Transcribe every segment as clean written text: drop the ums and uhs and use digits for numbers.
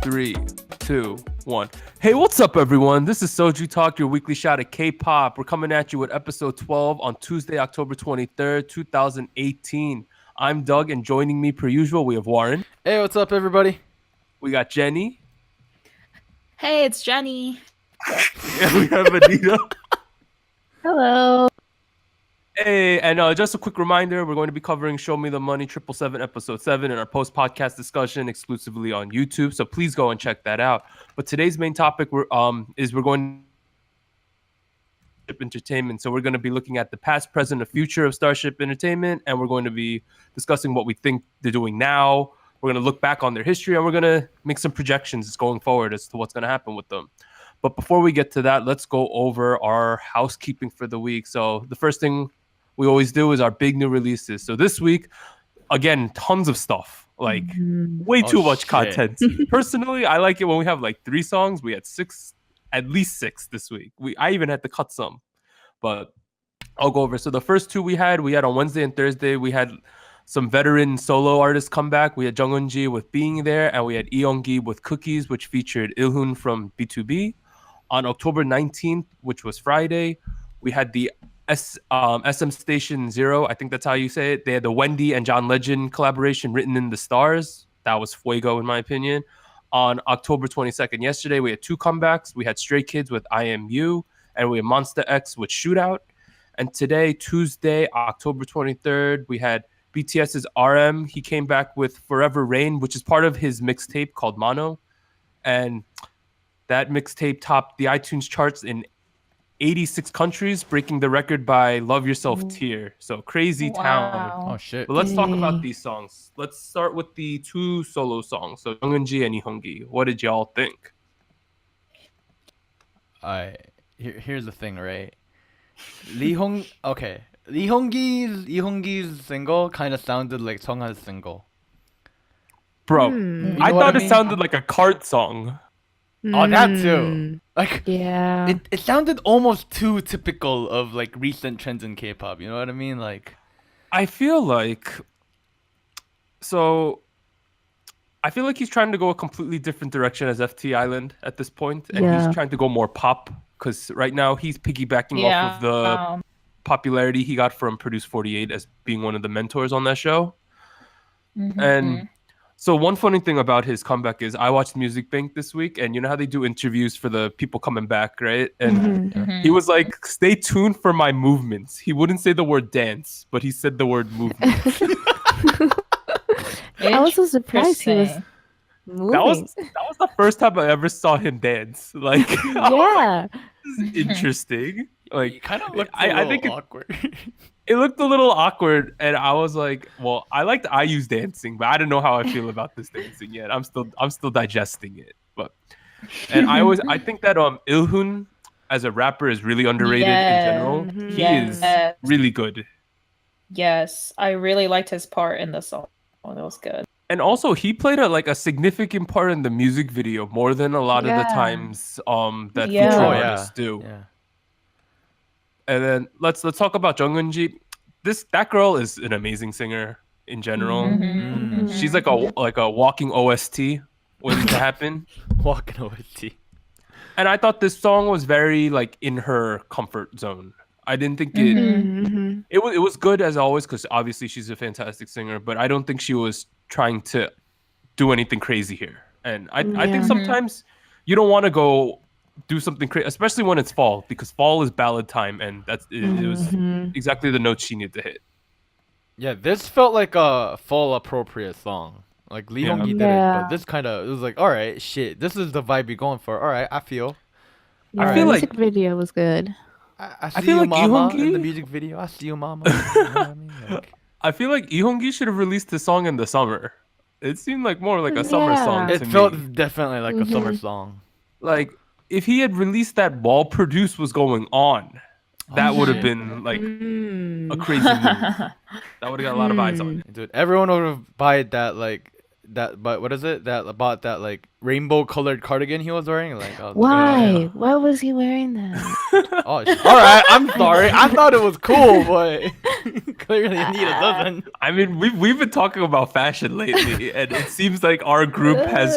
3, 2, 1. Hey, what's up, everyone? This is SojuTalk, your weekly shot at K-pop. We're coming at you with episode 12 on Tuesday, October 23rd, 2018. I'm Doug, and joining me, per usual, we have Warren. Hey, what's up, everybody? We got Jenny. Hey, it's Jenny. And we have Anita. Hello. Hey, and just a quick reminder, we're going to be covering Show Me the Money 777 episode 7 in our post-podcast discussion exclusively on YouTube, so please go and check that out. But today's main topic we're going Starship Entertainment. So we're going to be looking at the past, present, and future of Starship Entertainment, and we're going to be discussing what we think they're doing now. We're going to look back on their history, and we're going to make some projections going forward as to what's going to happen with them. But before we get to that, let's go over our housekeeping for the week. So the first thing we always do is our big new releases. So this week, again, tons of stuff, like way too much content. Personally, I like it when we have like 3 songs. We had 6, at least 6 this week. I even had to cut some, but I'll go over. So the first 2 we had on Wednesday and Thursday, we had some veteran solo artists come back. We had Eunji with Being There, and we had Eunji with Cookies, which featured Ilhoon from BtoB. On October 19th, which was Friday, we had the SM Station 0, I think that's how you say it. They had the Wendy and John Legend collaboration, Written in the Stars. That was fuego, in my opinion. On October 22nd, yesterday, we had 2 comebacks. We had Stray Kids with I Am You, and we had Monsta X with Shootout. And today, Tuesday, October 23rd, we had BTS's RM. He came back with Forever Rain, which is part of his mixtape called Mono. And that mixtape topped the iTunes charts in 86 countries, breaking the record by Love Yourself Tear. So crazy town. Oh, shit. But let's talk about these songs. Let's start with the 2 solo songs. So Eunji and Eunji. What did y'all think? Here's the thing, right? Lee Honggi's single kind of sounded like Sungha's single. Bro, You I know what thought I it mean? sounded like a cart song. Oh, that too. Like, Yeah. it sounded almost too typical of like recent trends in K-pop. You know what I mean? Like, I feel like he's trying to go a completely different direction as FT Island at this point, and he's trying to go more pop, because right now he's piggybacking off of the popularity he got from Produce 48 as being one of the mentors on that show. And so one funny thing about his comeback is I watched Music Bank this week, and you know how they do interviews for the people coming back, right? And he was like, stay tuned for my movements. He wouldn't say the word dance, but he said the word movement. I was so surprised he was moving. That was the first time I ever saw him dance. Like, Yeah. this is interesting. Like, it kind of looked I think awkward. it looked a little awkward, and I was like, well, I liked IU's dancing, but I don't know how I feel about this dancing yet. I'm still digesting it. But I think that Ilhoon as a rapper is really underrated in general. He is really good. Yes, I really liked his part in the song. Oh, that was good. And also he played a significant part in the music video, more than a lot of the times that featuring artists do. Yeah. And then let's talk about Eunji. That girl is an amazing singer in general. She's like a walking OST waiting to happen. Walking OST. And I thought this song was very like in her comfort zone. I didn't think it was good as always, because obviously she's a fantastic singer, but I don't think she was trying to do anything crazy here. And I think sometimes you don't want to go do something crazy, especially when it's fall, because fall is ballad time, and it was exactly the notes she needed to hit. Yeah, this felt like a fall appropriate song. Like Lee Honggi did it, but this it was like, all right, shit, this is the vibe you're going for. All right, I feel. Yeah, the music video was good. I see feel you, like mama, Eunji- in the music video. I see you, mama. You know what I mean? Like, I feel like Eunji should have released this song in the summer. It seemed like more like a summer song it to felt me. definitely like a summer song. Like, if he had released that while Produce was going on, that would have been like a crazy move. That would have got a lot of eyes on it. Dude, everyone would have bought that like but what is it that about that like rainbow colored cardigan he was wearing? Like, I was Why? like, Why was he wearing that? oh, all right. I'm sorry. I thought it was cool, but clearly Anita doesn't. I mean, we've been talking about fashion lately, and it seems like our group has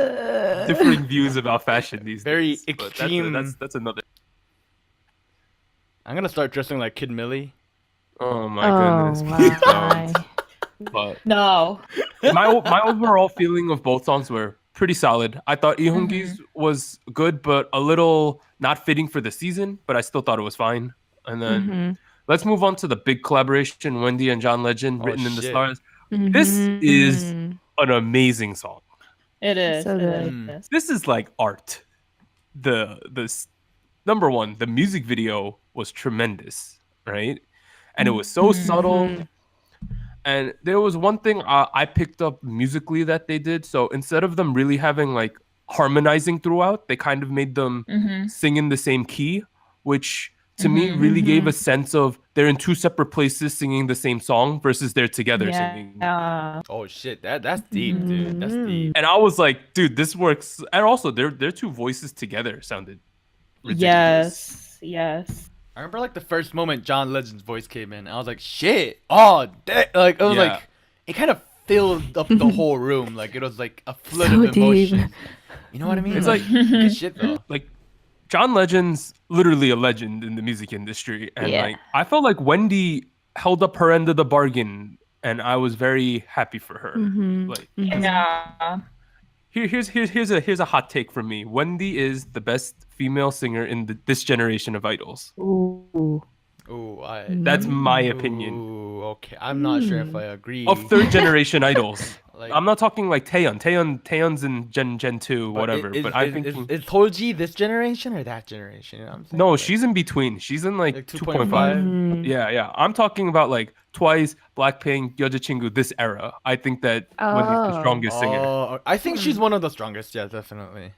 differing views about fashion these Very days. But extreme. That's another. I'm gonna start dressing like Kid Millie. Oh my goodness. Please why? don't. But No. my overall feeling of both songs were pretty solid. I thought Ilhoongi's was good, but a little not fitting for the season. But I still thought it was fine. And then let's move on to the big collaboration, Wendy and John Legend, Oh, Written in the shit. Stars. This is an amazing song. It is. So it good. is. This is like art. Number one, the music video was tremendous, right? And it was so subtle. And there was one thing I picked up musically that they did. So instead of them really having like harmonizing throughout, they kind of made them sing in the same key, which to me really gave a sense of they're in two separate places singing the same song versus they're together singing. Yeah. Oh shit, that's deep, dude. That's deep. And I was like, dude, this works. And also their two voices together sounded ridiculous. Yes. I remember like the first moment John Legend's voice came in. I was like, shit. Oh, like it was like it kind of filled up the whole room. Like it was like a flood So of emotion. deep. You know what I mean? It's like good shit though. like John Legend's literally a legend in the music industry, and Yeah. like I felt like Wendy held up her end of the bargain, and I was very happy for her. Like Yeah. here's a hot take from me. Wendy is the best female singer in this generation of idols. Ooh. Ooh, That's my opinion. Ooh, okay. I'm not sure if I agree. Of third generation idols. Like, I'm not talking like Taeyeon. Taeyeon's in Gen 2, but whatever. Is, but I is, think is Toji this generation or that generation? You know what I'm saying? no, Like, she's in between. She's in like 2.5. Mm. Yeah. I'm talking about like Twice, Blackpink, Yeojachingu, this era. I think that Wendy's the Oh. strongest singer. Oh, I think she's one of the strongest. Yeah, definitely.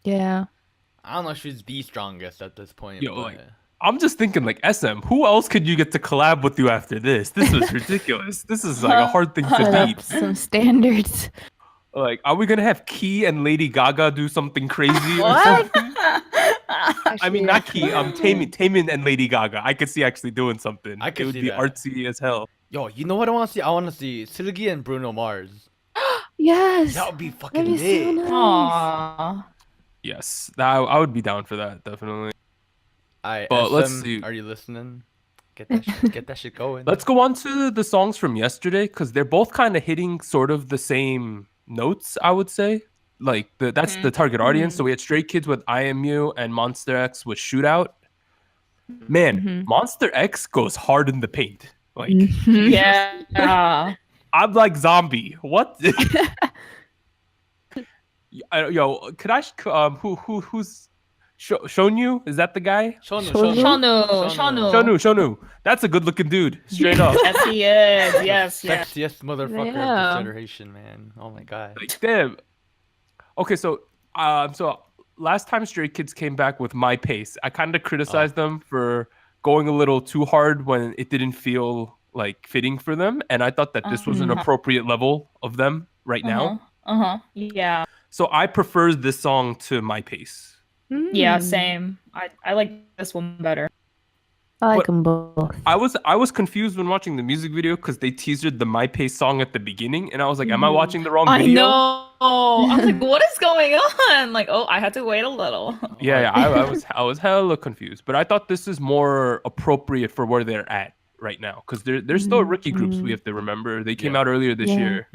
Yeah. I don't know if she's the strongest at this point. Yo, but... like, I'm just thinking like SM, who else could you get to collab with you after this? This was ridiculous. This is like a hard thing to Put up beat. some standards. Like, are we gonna have Key and Lady Gaga do something crazy? Or What? something? I mean, not Key. Taemin and Lady Gaga. I could see actually doing something. I could it would see be that. artsy as hell. Yo, you know what I want to see? I want to see Silgi and Bruno Mars. Yes. That would be That'd fucking be so lit. nice. Aww. Yes, I would be down for that definitely. Alright, But let's SM, see. Are you listening? Get that shit going. Let's go on to the songs from yesterday because they're both kind of hitting sort of the same notes. I would say, like that's the target audience. So we had Stray Kids with IMU and Monsta X with Shootout. Man, Monsta X goes hard in the paint. Like Yeah. I'm like zombie. What? Yo, could I? Who's Shonu? Is that the guy? Shonu. Shonu. That's a good-looking dude. Straight up. Yes, he is. Yes. Sexiest motherfucker of Yeah. this generation, man. Oh my god. Like, damn. Okay, so last time Stray Kids came back with My Pace, I kind of criticized them for going a little too hard when it didn't feel like fitting for them, and I thought that this was an appropriate level of them right now. Yeah. So I prefer this song to My Pace. Yeah. Same. I like this one better. I like But- them both. I was confused when watching the music video because they teasered the My Pace song at the beginning, and I was like, "Am I watching the wrong I video?" know. I was like, what is going on? Like, oh, I had to wait a little. Yeah, I was hella confused, but I thought this is more appropriate for where they're at right now because they're still rookie groups. We have to remember they came out earlier this Yeah. year.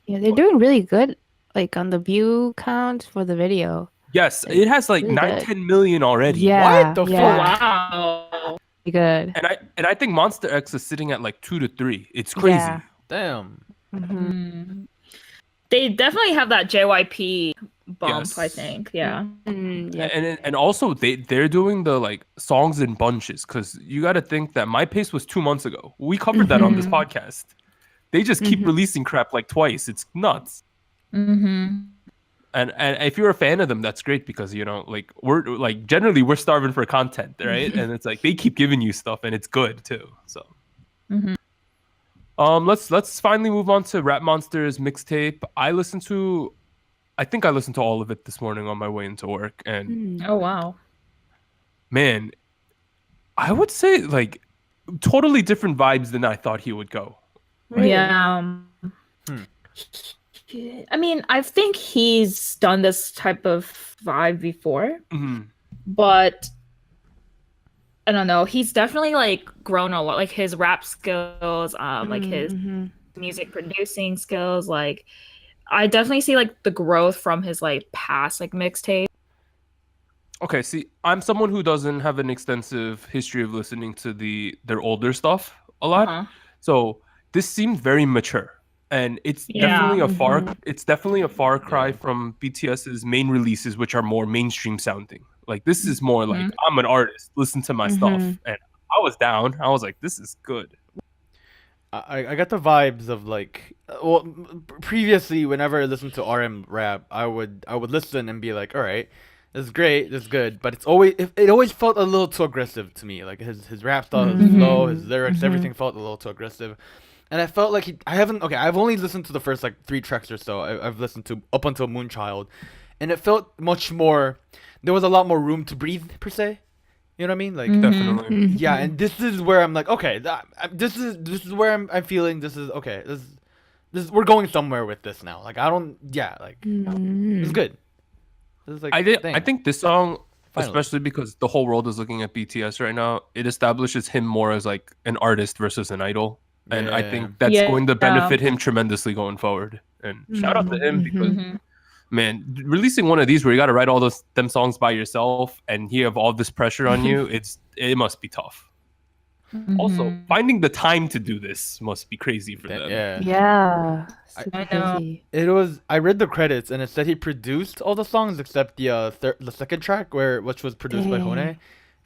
Yeah, they're doing really good. Like on the view count for the video. Yes, it has like Really 9, good. 10 million already. Yeah. What the yeah. Wow. Pretty good. And I think Monsta X is sitting at like 2 to 3. It's crazy. Yeah. Damn. They definitely have that JYP bump, Yes. I think. Yeah. Yeah. And also they're doing the like songs in bunches because you got to think that My Pace was 2 months ago. We covered that on this podcast. They just keep releasing crap like twice. It's nuts. And if you're a fan of them, that's great because like we're like generally we're starving for content, right? And it's like they keep giving you stuff and it's good too. So Let's finally move on to Rap Monster's mixtape. I think I listened to all of it this morning on my way into work, and Mm. Oh wow. man, I would say like totally different vibes than I thought he would go. Really? Yeah. Hmm. I mean, I think he's done this type of vibe before, Mhm. but I don't know. He's definitely like grown a lot, like his rap skills, like his Mhm. music producing skills. Like, I definitely see like the growth from his like past like mixtape. Okay, see, I'm someone who doesn't have an extensive history of listening to their older stuff a lot. Uh-huh. So this seemed very mature. And Yeah. it's definitely a far cry from BTS's main releases, which are more mainstream sounding. Like this is more like I'm an artist, listen to my stuff. Mhm. And I was down. I was like, this is good. I got the vibes of like previously whenever I listened to RM rap, I would listen and be like, all right, this is great, this is good, but it always felt a little too aggressive to me. Like his rap style, his flow, his lyrics, everything felt a little too aggressive. And I felt like I've only listened to the first like 3 tracks or so. I've listened to up until Moonchild, and it felt much more. There was a lot more room to breathe per se. You know what I mean? Like Definitely. yeah, and this is where I'm like, okay, this is where I'm feeling. This is okay. This we're going somewhere with this now. Like I don't, yeah, like it's good. This is like I think this song, Finally. especially because the whole world is looking at BTS right now, it establishes him more as like an artist versus an idol. And I Yeah. think that's Yeah. going to benefit him tremendously going forward. And shout out to him because Mhm. man, releasing one of these where you got to write all them songs by yourself and you have all this pressure on you, it must be tough. Also, Mhm. finding the time to do this must be crazy for them. Yeah. Yeah. I Super know. busy. It was. I read the credits and it said he produced all the songs except the second track which was produced by Dang. Hone,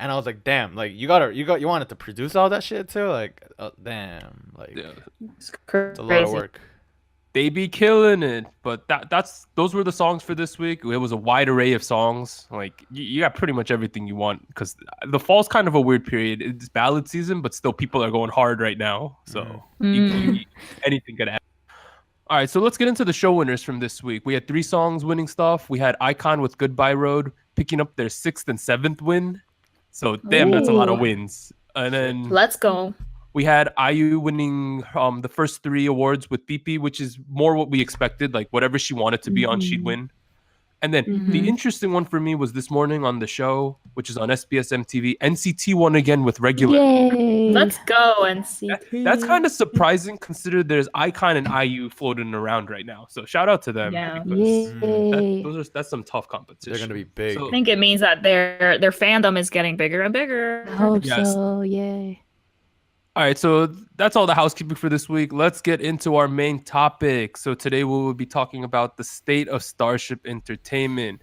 and I was like, damn, like you wanted to produce all that shit too, like damn, like Yeah. It's it's a lot of crazy. work. They be killing it, but those were the songs for this week. It was a wide array of songs. Like you got pretty much everything you want because the fall's kind of a weird period. It's ballad season, but still people are going hard right now. So anything could happen. All right, so let's get into the show winners from this week. We had 3 songs winning stuff. We had Icon with Goodbye Road picking up their 6th and 7th win. So damn, that's a lot of Ooh. wins. And then Let's go. we had IU winning the first 3 awards with BP, which is more what we expected. Like whatever she wanted to be on, she'd win. And then the interesting one for me was this morning on the show, which is on SBS MTV. NCT won again with Regular. Yay. Let's go and see. That's kind of surprising considered there's Icon and IU floating around right now. So shout out to them. Yeah. Because Yay. that's some tough competition. They're gonna be big. So- I think it means that their fandom is getting bigger and bigger. I hope Yes. so. Yay. All right, so that's all the housekeeping for this week. Let's get into our main topic. So today we will be talking about the state of Starship Entertainment.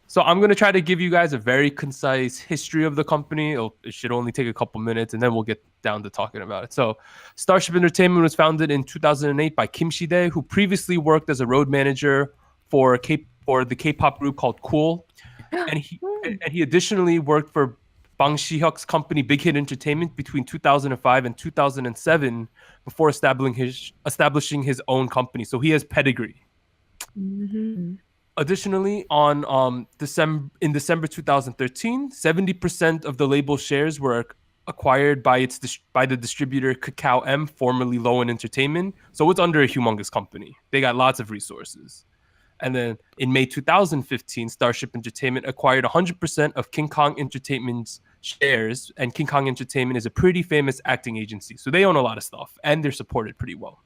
So I'm going to try to give you guys a very concise history of the company. It should only take a couple minutes, and then we'll get down to talking about it. So Starship Entertainment was founded in 2008 by Kim Shi-dae, who previously worked as a road manager for the K-pop group called K.Will. And he additionally worked for Bang Si-hyuk's company Big Hit Entertainment between 2005 and 2007 before establishing his own company. So he has pedigree. Additionally, on December 2013, 70% of the label shares were acquired by the distributor Kakao M, formerly Lowen Entertainment. So it's under a humongous company. They got lots of resources. And then in May 2015, Starship Entertainment acquired 100% of King Kong Entertainment's shares, and King Kong Entertainment is a pretty famous acting agency. So they own a lot of stuff, and they're supported pretty well.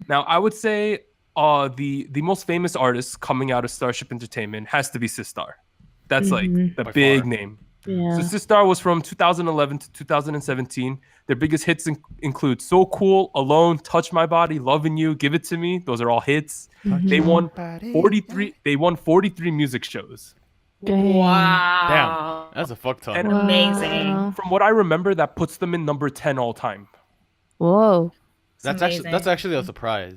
Now, I would say the most famous artist coming out of Starship Entertainment has to be Sistar. That's like the By big far. name. Yeah. So Sistar was from 2011 to 2017. Their biggest hits include So Cool, Alone, Touch My Body, Loving You, Give It to Me. Those are all hits. They won 43. They won 43 music shows. Dang. Wow. Damn, that's a fuck ton. And- Amazing. Wow. From what I remember, that puts them in number 10 all time. Whoa. That's amazing. actually a surprise.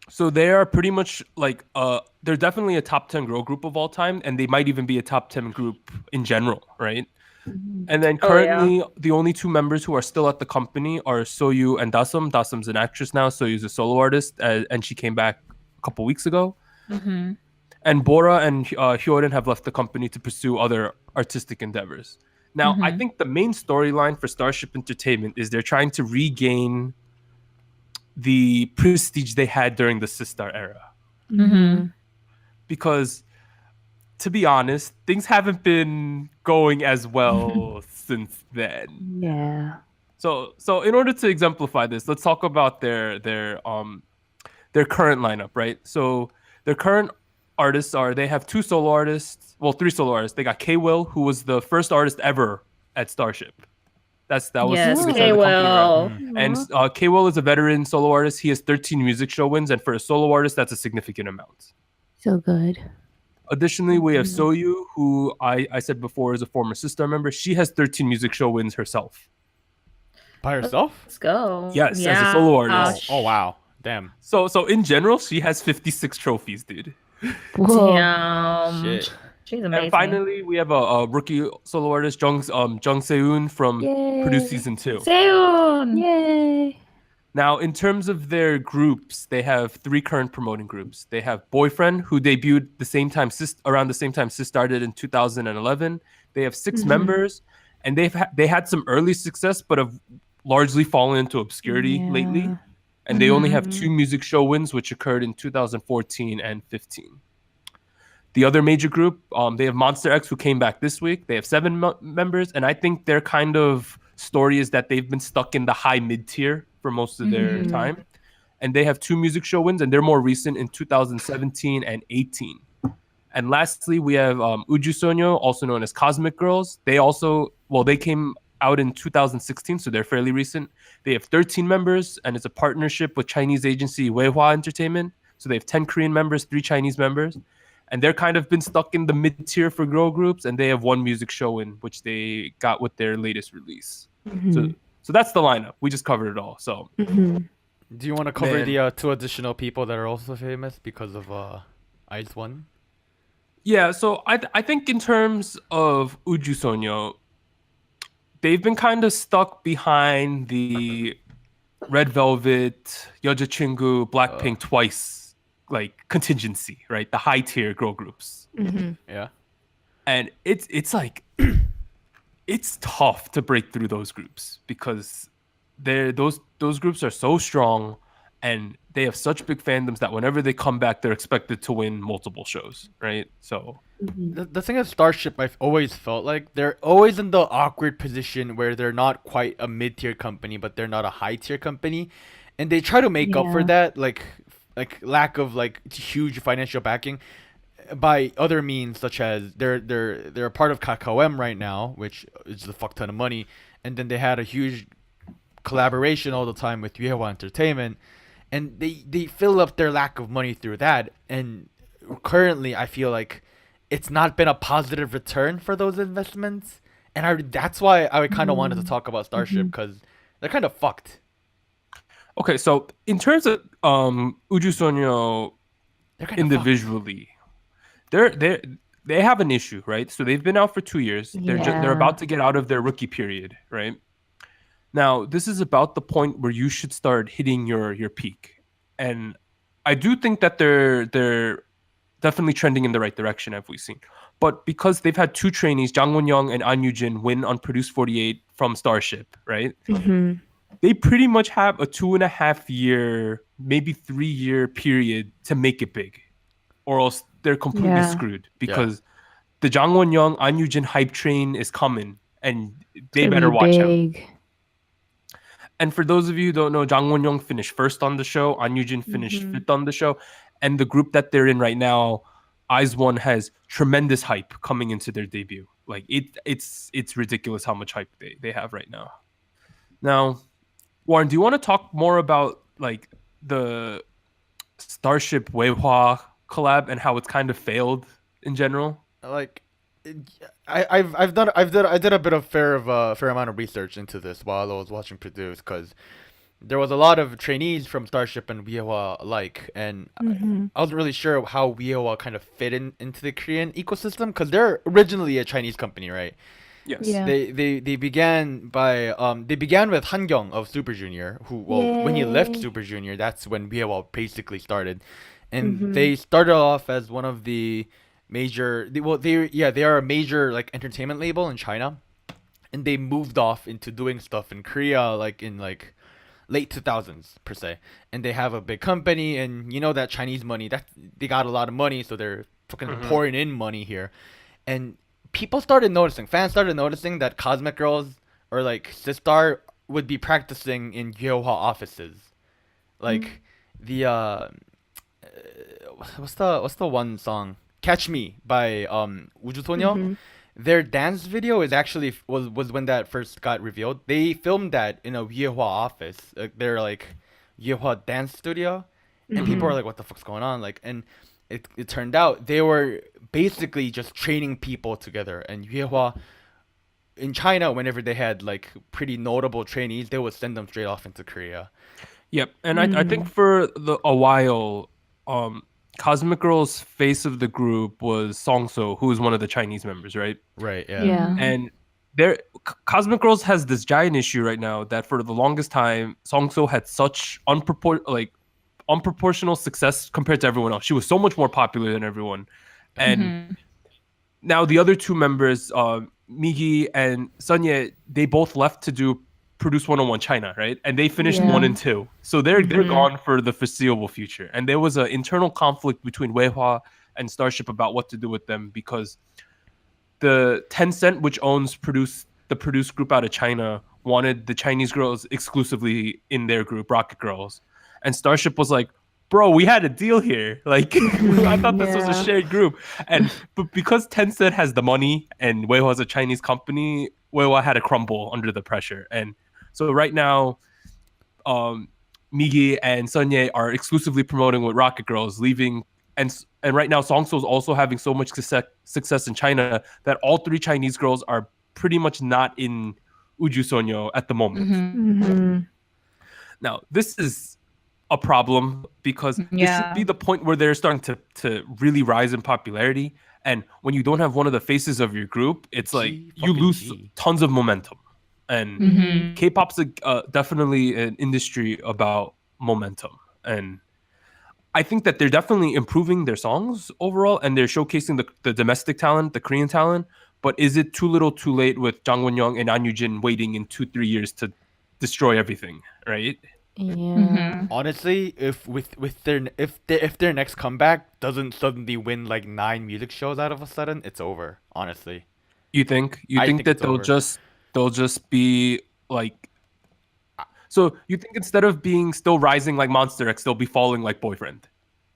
So they are pretty much like they're definitely a top 10 girl group of all time, and they might even be a top 10 group in general, right? And then Oh, yeah. currently, the only two members who are still at the company are Soyu and Dasum. Dasum's an actress now. Soyu's a solo artist, and she came back a couple weeks ago. Mm-hmm. And Bora and Hyorin have left the company to pursue other artistic endeavors. Now, I Mhm. think the main storyline for Starship Entertainment is they're trying to regain the prestige they had during the Sistar era. Mhm. Because, to be honest, things haven't been going as well since then. Yeah. So in order to exemplify this, let's talk about their current lineup, right? So their current artists they have three solo artists. They got K.Will, who was the first artist ever at Starship. That was Yes, who they started the company around. K.Will. And K.Will is a veteran solo artist. He has 13 music show wins, and for a solo artist, that's a significant amount. So good. Additionally, we have Soyu, who I said before is a former Sistar member. She has 13 music show wins herself. By herself? Let's go. Yes, as a solo artist. Oh wow. Damn. So in general, she has 56 trophies, dude. Whoa. Damn. Shit. She's amazing. And finally, we have a rookie solo artist, Jung Se-eun from Yay. Produce Season 2. Seun. Yay. Now, in terms of their groups, they have three current promoting groups. They have Boyfriend, who debuted around the same time Sis started in 2011. They have 6 members, and they had some early success, but have largely fallen into obscurity lately. And they only have 2 music show wins, which occurred in 2014 and 15. The other major group, they have Monsta X, who came back this week. They have 7 members, and I think their kind of story is that they've been stuck in the high mid tier for most of their time. And they have 2 music show wins, and they're more recent in 2017 and 18. And lastly, we have Uju Sonyo, also known as Cosmic Girls. They came out in 2016, so they're fairly recent. They have 13 members, and it's a partnership with Chinese agency YueHua Entertainment. So they have 10 Korean members, 3 Chinese members. And they're kind of been stuck in the mid-tier for girl groups, and they have 1 music show in, which they got with their latest release. So that's the lineup. We just covered it all. So Do you want to cover Man. the 2 additional people that are also famous because of Ice One? yeah, so I think in terms of Uju Sonyo, they've been kind of stuck behind the Red Velvet, Yeoja Chingu, Blackpink twice, like contingency, right? The high tier girl groups, Yeah. and it's like it's tough to break through those groups because those groups are so strong, and they have such big fandoms that whenever they come back, they're expected to win multiple shows, right? So The thing of Starship, I've always felt like they're always in the awkward position where they're not quite a mid-tier company, but they're not a high-tier company, and they try to make up for that, like lack of like huge financial backing, by other means, such as they're a part of KKM right now, which is a fuck ton of money, and then they had a huge collaboration all the time with YueHua Entertainment, and they fill up their lack of money through that. And currently, I feel like it's not been a positive return for those investments, and that's why I kind of wanted to talk about Starship, because they're kind of fucked. okay, so in terms of Uju Sonyo They're kind of individually, they have an issue, right? So they've been out for 2 years. They're Yeah. about to get out of their rookie period, right? Now, this is about the point where you should start hitting your peak. And I do think that they're definitely trending in the right direction, as we've seen. But because they've had 2 trainees, Jang Won-young and An Yu-jin, win on Produce 48 from Starship, right? They pretty much have a 2.5 year, maybe 3 year period to make it big, or else they're completely Yeah. screwed because the Jang Won-young, An Yu-jin hype train is coming, and they better watch out. And for those of you who don't know, Jang Won-young finished first on the show. An Yu-jin finished fifth on the show. And the group that they're in right now, IZ*ONE, has tremendous hype coming into their debut. Like it's ridiculous how much hype they have right now. Now, Warren, do you want to talk more about like the Starship YueHua collab and how it's kind of failed in general? like I did a bit of fair amount of research into this while I was watching Produce, because there was a lot of trainees from Starship and YueHua alike, and I wasn't really sure how YueHua kind of fit into the Korean ecosystem, because they're originally a Chinese company, right? Yes. Yeah. They began by they began with Hangyung of Super Junior, who when he left Yay. Super Junior, that's when YueHua basically started, and Mhm. they started off as one of the major. They are a major like entertainment label in China, and they moved off into doing stuff in Korea like in like late 2000s per se, and they have a big company, and you know that Chinese money, that they got a lot of money, so they're fucking Mhm. pouring in money here, and people started noticing, fans started noticing that Cosmic Girls or like Sistar would be practicing in YueHua offices, like the what's the one song, Catch Me by 우주소녀. Mhm. Their dance video is actually was when that first got revealed. They filmed that in a YueHua office, their like YueHua dance studio, and people Mhm. are like, "What the fuck's going on?" Like, and it turned out they were basically just training people together. And YueHua in China, whenever they had like pretty notable trainees, they would send them straight off into Korea. Yep. And I think for a while, Cosmic Girl's face of the group was Songso, who is one of the Chinese members, right? Right? Yeah. Yeah. And there, Cosmic Girls has this giant issue right now that for the longest time, Songso had such unproportional success compared to everyone else. She was so much more popular than everyone. And now the other two members, Migi and Sunye, they both left to do Produce 101 China, right? And they finished Yeah. 1 and 2. So they're gone for the foreseeable future. And there was an internal conflict between YueHua and Starship about what to do with them because the Tencent, which owns the Produce group out of China, wanted the Chinese girls exclusively in their group, Rocket Girls. And Starship was like, bro, we had a deal here. Like, I thought this was a Yeah. shared group. But because Tencent has the money and YueHua is a Chinese company, YueHua had to crumble under the pressure. And so right now, Migi and Sunye are exclusively promoting with Rocket Girls, leaving. And right now, Songso is also having so much success in China that all three Chinese girls are pretty much not in Uju Sonyo at the moment. Mhm. Now, this is a problem because this should be the point where they're starting to really rise in popularity. And when you don't have one of the faces of your group, it's like you fucking lose G. tons of momentum. And K-pop's definitely an industry about momentum. And I think that they're definitely improving their songs overall, and they're showcasing the domestic talent, the Korean talent. But is it too little, too late with Jang Won-young and An Yu-jin waiting in 2-3 years to destroy everything, right? Yeah. Honestly, if their next comeback doesn't suddenly win like 9 music shows out of a sudden, it's over. Honestly, You think? I Think think that it's over. they'll just be like? So you think instead of being still rising like Monsta X, they'll be falling like Boyfriend?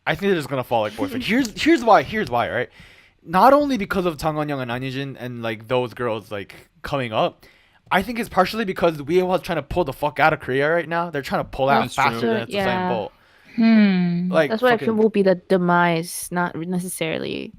I think they're just gonna fall like boyfriend. Here's why. Right? Not only because of Jang Won-young and An Yu-jin and like those girls like coming up, I think it's partially because YueHua's trying to pull the fuck out of Korea right now. They're trying to pull out That's true. faster than it's a Yeah. bolt. Hmm. Like That's what I feel fucking will be the demise, not necessarily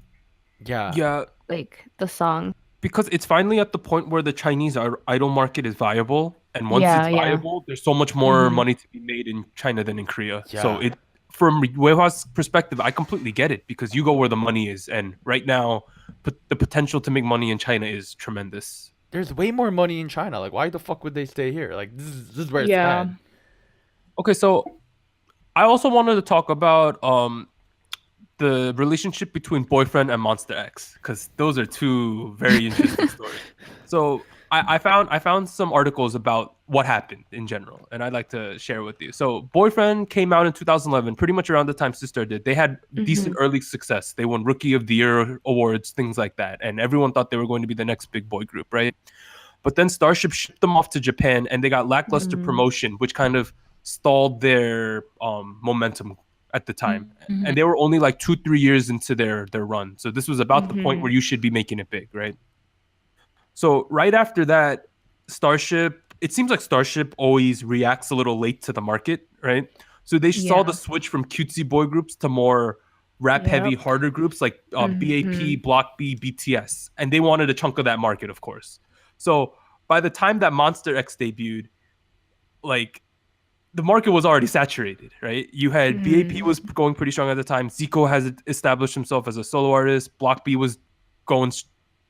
yeah. Yeah, like the song. because it's finally at the point where the Chinese idol market is viable, and once Yeah, it's yeah. viable, there's so much more money to be made in China than in Korea. So Yeah. from YueHua's perspective, I completely get it because you go where the money is, and right now, the potential to make money in China is tremendous. There's way more money in China. Like, why the fuck would they stay here? Like, this is where it's Yeah. bad. Okay, so I also wanted to talk about the relationship between Boyfriend and Monsta X because those are two very interesting stories. So I found some articles about what happened in general, and I'd like to share with you. So Boyfriend came out in 2011, pretty much around the time Sistar did. They had decent early success. They won Rookie of the Year awards, things like that, and everyone thought they were going to be the next big boy group, right? But then Starship shipped them off to Japan, and they got lackluster promotion, which kind of stalled their momentum at the time. And they were only like 2-3 years into their run. So this was about the point where you should be making it big, right? So right after that, it seems like Starship always reacts a little late to the market, right? So they saw Yeah. the switch from cutesy boy groups to more rap heavy, Yep. harder groups like BAP, Block B, BTS. And they wanted a chunk of that market, of course. So by the time that Monsta X debuted, like the market was already saturated, right? You had BAP was going pretty strong at the time. Zico has established himself as a solo artist. Block B was going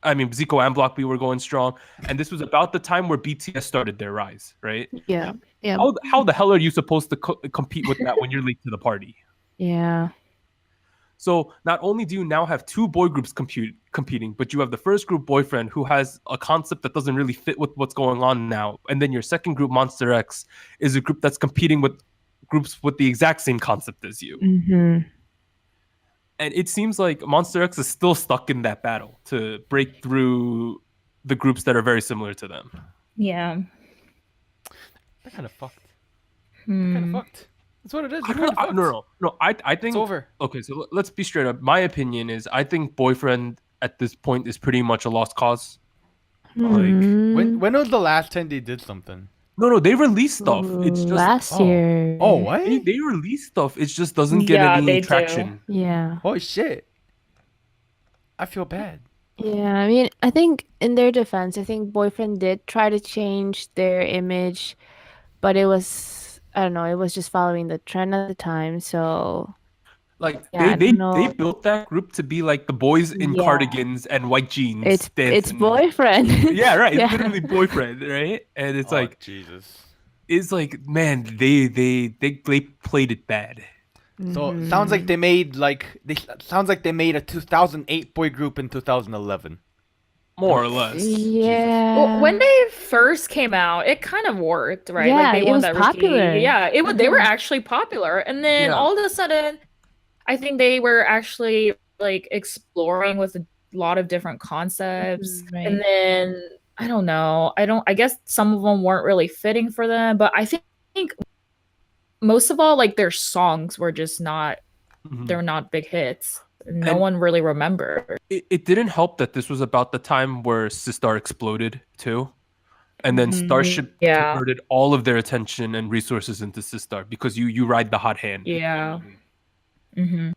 I mean, Zico and Block B were going strong, and this was about the time where BTS started their rise, right? Yeah. Yeah. How the hell are you supposed to compete with that when you're late to the party? Yeah. So not only do you now have two boy groups competing, but you have the first group, Boyfriend, who has a concept that doesn't really fit with what's going on now. And then your second group, Monsta X, is a group that's competing with groups with the exact same concept as you. Mm-hmm. And it seems like Monsta X is still stuck in that battle to break through the groups that are very similar to them. Yeah. They're kind of fucked. They're kind of fucked. That's what it is. No. I think It's over. Okay, so let's be straight up. My opinion is I think Boyfriend at this point is pretty much a lost cause. Mm-hmm. When was the last time they did something? No, they released stuff. It's just last year. Oh, what? they release stuff. It just doesn't get Yeah, any they do. traction. Yeah. Oh shit. I feel bad. Yeah, I mean, I think in their defense, I think Boyfriend did try to change their image, but it was, I don't know, it was just following the trend at the time. So, Like Yeah, I they don't know. built that group to be like the boys in Yeah. cardigans and white jeans. it's dancing. Boyfriend. Yeah, right. Yeah. It's literally Boyfriend, right? And it's Oh, like Jesus. it's like man, they played it bad. So it sounds like they made a 2008 boy group in 2011. More or less. Yeah. Well, when they first came out, it kind of worked, right? Yeah, they it won was that popular. rookie. Yeah, they were actually popular, and then Yeah. all of a sudden, I think they were actually like exploring with a lot of different concepts, Right. and then I don't know. I guess some of them weren't really fitting for them, but I think most of all, like their songs were just not. Mhm. They're not big hits. No And- one really remembered. It didn't help that this was about the time where Sistar exploded too. And then Starship Yeah. converted all of their attention and resources into Sistar because you ride the hot hand. Yeah. Mm-hmm.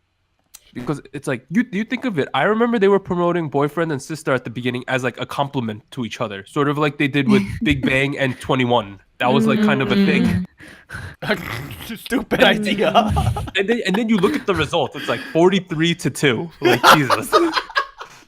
Because it's like you think of it. I remember they were promoting Boyfriend and Sistar at the beginning as like a compliment to each other, sort of like they did with Big Bang and 21. That was like kind of a thing. Stupid idea. And then you look at the results. It's like 43-2. Like Jesus.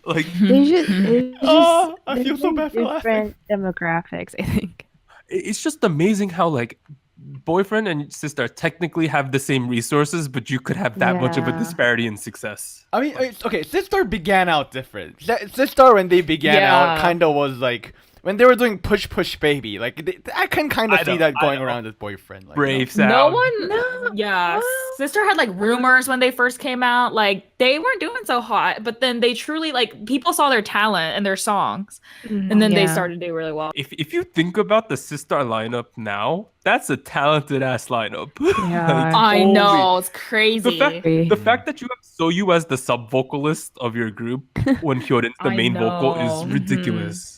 Like They should, Oh, I they're feel so bad for different demographics, I think. it's just amazing how like Boyfriend and Sistar technically have the same resources, but you could have that much of a Yeah. disparity in success. I mean, okay, Sistar began out different. Sistar, when they began out, Yeah. kind of was like when they were doing Push Baby. Like I can kind of I see know, that I going know. around as Boyfriend. Like, Brave sound. No one. Yeah, Sister had like rumors when they first came out. Like they weren't doing so hot, but then they truly like people saw their talent and their songs, and then they Yeah. started to do really well. If you think about the Sistar lineup now, that's a talented ass lineup. Yeah. I holy- know it's crazy. The fact that you have Soju as the sub vocalist of your group when Hyorin's the I main vocal know. is ridiculous.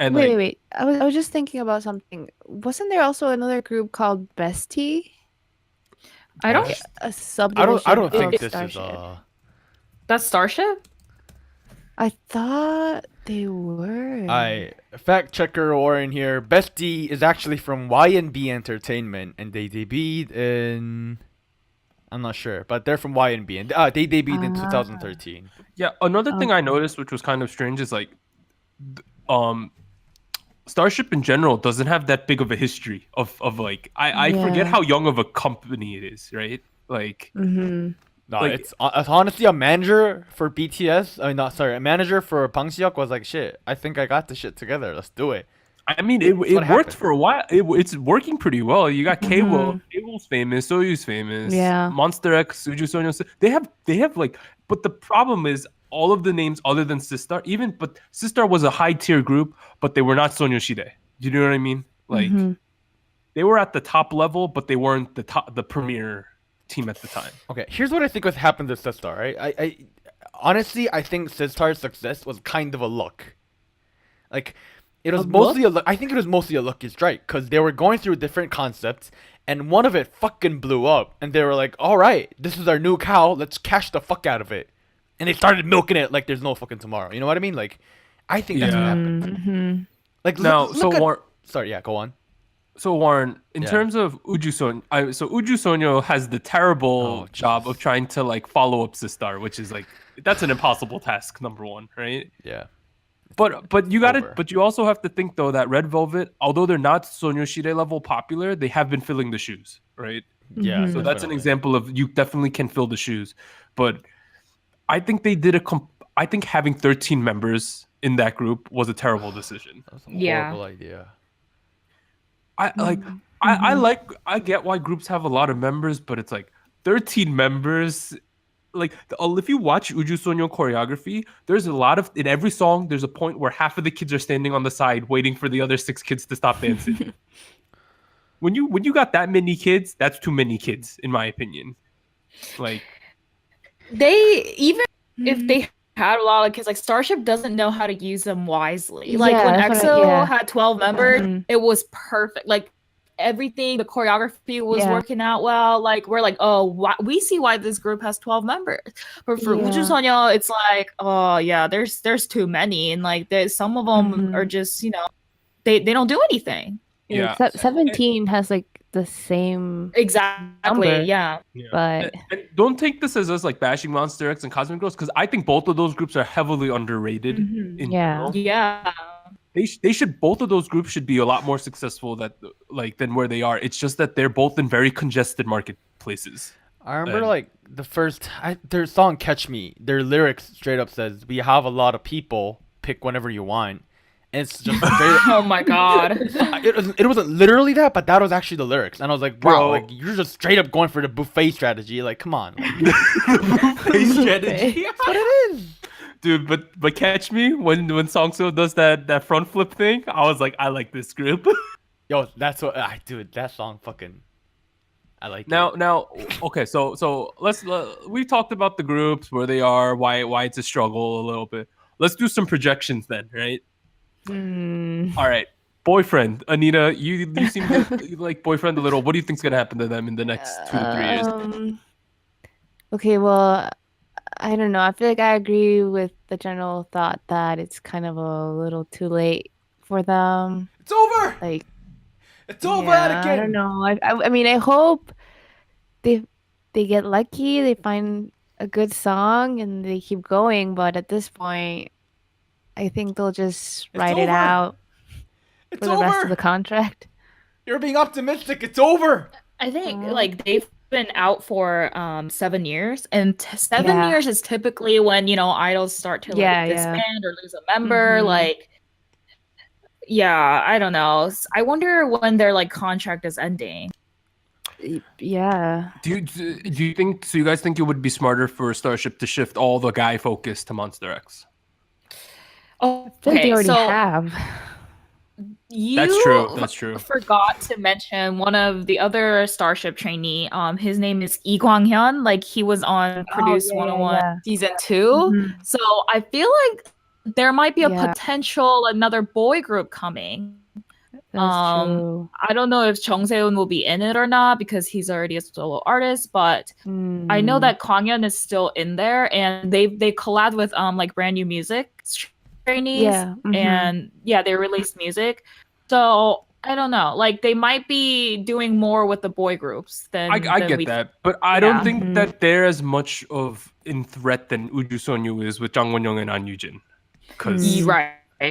And Wait. I was just thinking about something. Wasn't there also another group called Bestie? I don't. Yes. A subdivision I don't of think this is Starship. That's Starship. I thought they were. I fact checker Warren here. Bestie is actually from YNB Entertainment, and they debuted in. I'm not sure, but they're from YNB, and they debuted in 2013. yeah, another thing I noticed, which was kind of strange, is like, Starship in general doesn't have that big of a history of like I forget Yeah. how young of a company it is, right? Like Mm-hmm. No, Like- it's honestly a manager for BTS. I mean, not sorry, a manager for Bangsiok was like, shit. I think I got the shit together. Let's do it. I mean, it what worked happened. for a while. It's working pretty well. You got K.Will. K.Will's famous. Soyu's famous. Yeah. Monsta X, Suju, Sonyo. They have like, but the problem is all of the names other than Sistar. But Sistar was a high tier group, but they were not Sonyo Shide. Do you know what I mean? Like they were at the top level, but they weren't the premier team at the time. Okay, here's what I think was happened to Sistar. Right, I honestly I think Sistar's success was kind of a luck. Like, it was mostly a luck. I think it was mostly a lucky strike because they were going through different concepts, and one of it fucking blew up, and they were like, "All right, this is our new cow. Let's cash the fuck out of it," and they started milking it like there's no fucking tomorrow. You know what I mean? Like, I think that's what Yeah. happened. Mm-hmm. Like, Now, look so at- War- sorry, yeah, go on. So Warren, in Yeah. terms of so Uju Sonyo has the terrible Oh, job jeez. of trying to like follow up Sistar, which is like that's an impossible task. Number one, right? Yeah. But you over. but you also have to think though that Red Velvet, although they're not Sonyoshide level popular, they have been filling the shoes, right? Yeah. Mhm. So that's an definitely. example of you definitely can fill the shoes. But I think they did I think having 13 members in that group was a terrible decision. That's a Yeah. horrible idea. I get why groups have a lot of members, but it's like 13 members. Like if you watch Uju Sonyo choreography, there's a lot of in every song. There's a point where half of the kids are standing on the side waiting for the other 6 kids to stop dancing. when you got that many kids, that's too many kids, in my opinion. Like They even if they had a lot of kids, like Starship doesn't know how to use them wisely. Like Yeah, when that's what EXO yeah. had 12 members, Mhm. it was perfect. Like everything, the choreography was Yeah. working out well. Like we're like, oh, we see why this group has 12 members. But for Yeah. Uju Sonyo, it's like, oh yeah, there's too many, and like there's some of them are just they don't do anything. Yeah. 17 has like the same Exactly. Number. Yeah. but And don't take this as us like bashing Monsta X and Cosmic Girls because I think both of those groups are heavily underrated. Mhm. In Yeah. general. Yeah. They should both of those groups should be a lot more successful than where they are. It's just that they're both in very congested marketplaces. I remember And- like the first their song "Catch Me." Their lyrics straight up says, "We have a lot of people. Pick whenever you want." And it's just straight. Oh my god. It wasn't literally that, but that was actually the lyrics, and I was like, "Wow, Bro. like you're just straight up going for the buffet strategy." Like, come on, like, strategy. that's what it is. Dude, but catch me when Songso does that front flip thing. I was like, I like this group. Yo, that's what dude. That song, fucking, I like. now, okay. So we talked about the groups, where they are, why it's a struggle a little bit. Let's do some projections then, right? All right. Boyfriend, Anita, you seem to you like Boyfriend a little. What do you think's gonna happen to them in the next 2 to 3 years? Okay, well, I don't know. I feel like I agree with the general thought that it's kind of a little too late for them. It's over. Like, It's over, yeah, Anakin. I don't know. I mean, I hope they get lucky. They find a good song and they keep going. But at this point, I think they'll just ride it over. out It's for the rest over. of the contract. You're being optimistic. It's over. I think Mhm. like they've been out for 7 years, and 7 Yeah. years is typically when idols start to like Yeah, yeah. disband or lose a member. Mhm. Like, yeah, I don't know. I wonder when their like contract is ending. Yeah. Do you think so? You guys think it would be smarter for Starship to shift all the guy focus to Monsta X? Oh, I feel like they already so have. you That's true. That's true. forgot to mention one of the other Starship trainee. His name is Lee Kwang-hyun. Like he was on Produce yeah, 101 yeah. season 2. Mhm. So I feel like there might be a Yeah. potential another boy group coming. That's true. I don't know if Jung Se-eun will be in it or not because he's already a solo artist, but I know that Kwang-hyun is still in there, and they collab with like brand new music trainees, Yeah, mhm. and yeah, they released music. So I don't know, like they might be doing more with the boy groups than I than get we that, but I don't Yeah. think Mhm. that they're as much of in threat than Uju Sonyu is with Jang Won-young and An Yu-jin. Because Mm.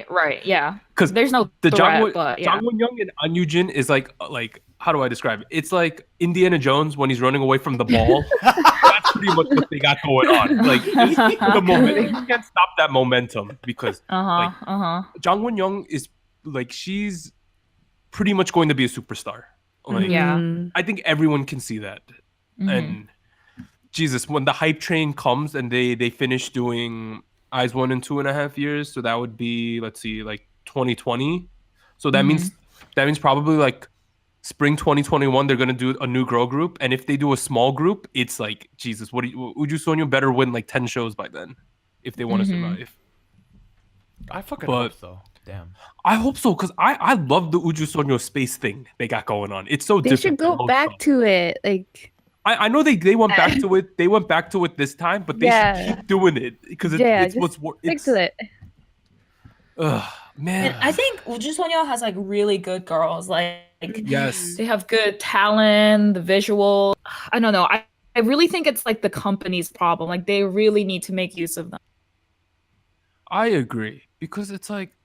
Right, yeah. 'Cause There's no the threat, but yeah. Jang Won-young and An Yu-jin is like how do I describe it? It's like Indiana Jones when he's running away from the ball. That's pretty much what they got going on. Like the momentum, you can't stop that momentum because Jang Won-young is like she's pretty much going to be a superstar. Like Yeah. Mhm. I think everyone can see that. Mhm. And Jesus, when the hype train comes and they finish doing Eyes 1 and 2.5 years, so that would be like 2020. So that means probably like spring 2021 they're gonna do a new girl group, and if they do a small group, it's like Jesus. What do Uju Sonyo better win like 10 shows by then if they want to survive. I fucking But- hope so. Damn. I hope so because I love the Uju Sonyo space thing they got going on. It's so They different. should than go most back songs. to it. Like, I know they went back to it. They went back to it this time, but they Yeah. should keep doing it because Yeah, it's just what's stick to it. Ugh, Man, And I think Ujusonyo has like really good girls. Like yes, they have good talent, the visual. I don't know. I really think it's like the company's problem. Like they really need to make use of them. I agree because it's like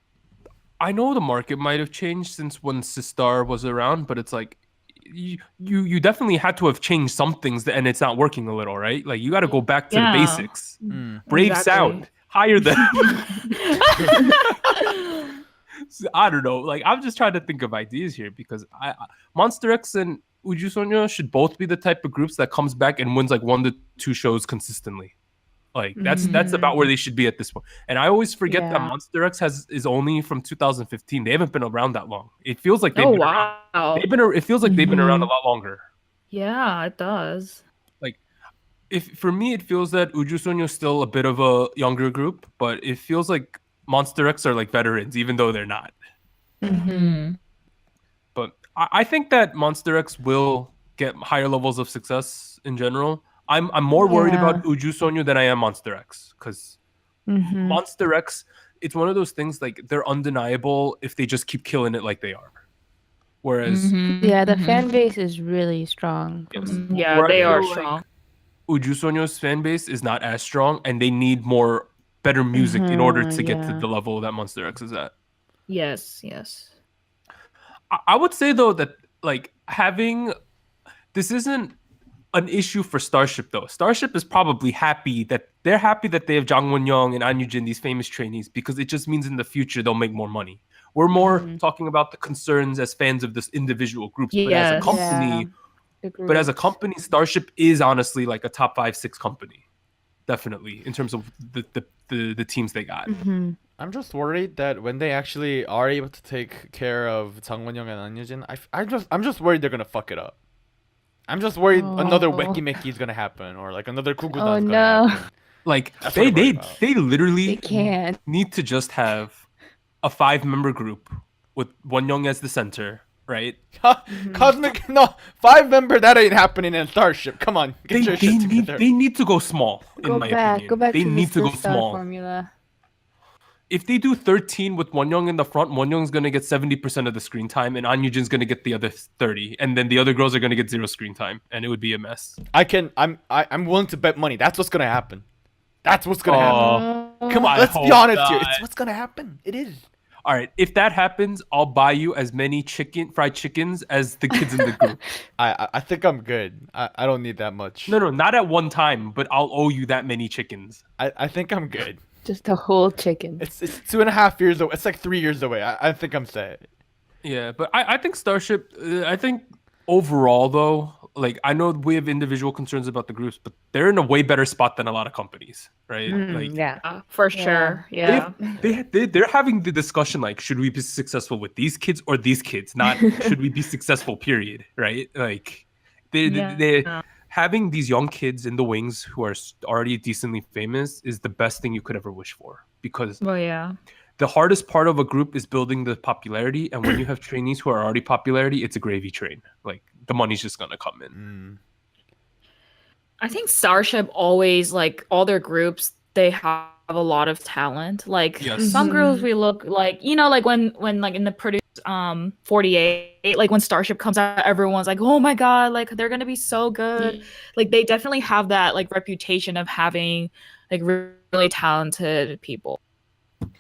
I know the market might have changed since when Sistar was around, but it's like you definitely had to have changed some things and it's not working a little, right? Like you got to go back to the Yeah. basics. Mm. Brave Exactly. sound, hire them. I don't know. Like I'm just trying to think of ideas here because Monsta X and Ujusonyo should both be the type of groups that comes back and wins like 1 to 2 shows consistently. Like that's about where they should be at this point. And I always forget that Yeah. Monsta X is only from 2015. They haven't been around that long. It feels like they've Oh been around. wow. It feels like they've been around a lot longer. Yeah, it does. Like if for me it feels that Ujusonyo is still a bit of a younger group, but it feels like Monsta X are like veterans, even though they're not. But I think that Monsta X will get higher levels of success in general. I'm more worried about Ujusonyo than I am Monsta X because Monsta X, it's one of those things like they're undeniable if they just keep killing it like they are. Whereas Yeah, the fan base is really strong. yes, Yeah, where I they are feel like strong. Ujusonyo's fan base is not as strong, and they need better music in order to get to the level that Monsta X is at. Yes. I would say though that like having this isn't an issue for Starship though. Starship is probably happy that they have Jang Won-young and An Yu-jin, these famous trainees, because it just means in the future they'll make more money. We're more talking about the concerns as fans of this individual groups, but as a Yes. company, Agreed. Starship is honestly like a top 5-6 company, definitely in terms of the teams they got. I'm just worried that when they actually are able to take care of Jang Won-young and An Yu-jin, I'm just worried they're gonna fuck it up. I'm just worried another Weki Meki is gonna happen or like another Kugudan Oh is gonna no. happen. Like That's what I'm worried about. they literally They can't. need to just have a 5-member group with Won-young as the center, right? Cosmic, no, 5-member, that ain't happening in Starship. Come on, get your shit together. They need to go small, in Go my back. opinion. Go back They to need the to go Sistar small. formula. If they do 13 with Won-young in the front, Won-young's going to get 70% of the screen time, and An Yu-jin's going to get the other 30, and then the other girls are going to get 0 screen time, and it would be a mess. I'm willing to bet money. That's what's gonna happen. That's what's gonna happen. Come on, I let's be hope honest here. not. It's what's gonna happen. It is. All right, if that happens, I'll buy you as many fried chickens as the kids in the group. I think I'm good. I don't need that much. No, not at one time, but I'll owe you that many chickens. I think I'm good. Just a whole chicken. It's 2.5 years away. It's like 3 years away. I think I'm set. Yeah, but I think Starship, I think overall though, like I know we have individual concerns about the groups, but they're in a way better spot than a lot of companies, right? Like Yeah. For sure. Yeah. they're having the discussion like, should we be successful with these kids or these kids? Not should we be successful, period, right? Like they having these young kids in the wings who are already decently famous is the best thing you could ever wish for, because Well, yeah. the hardest part of a group is building the popularity, and when you have trainees who are already popularity, it's a gravy train. Like the money's just gonna come in. I think Starship always, like all their groups, they have a lot of talent. Like Yes. some groups we look like, like when like in the produce 48, like when Starship comes out, everyone's like, oh my god, like they're gonna be so good. Like they definitely have that like reputation of having like really talented people.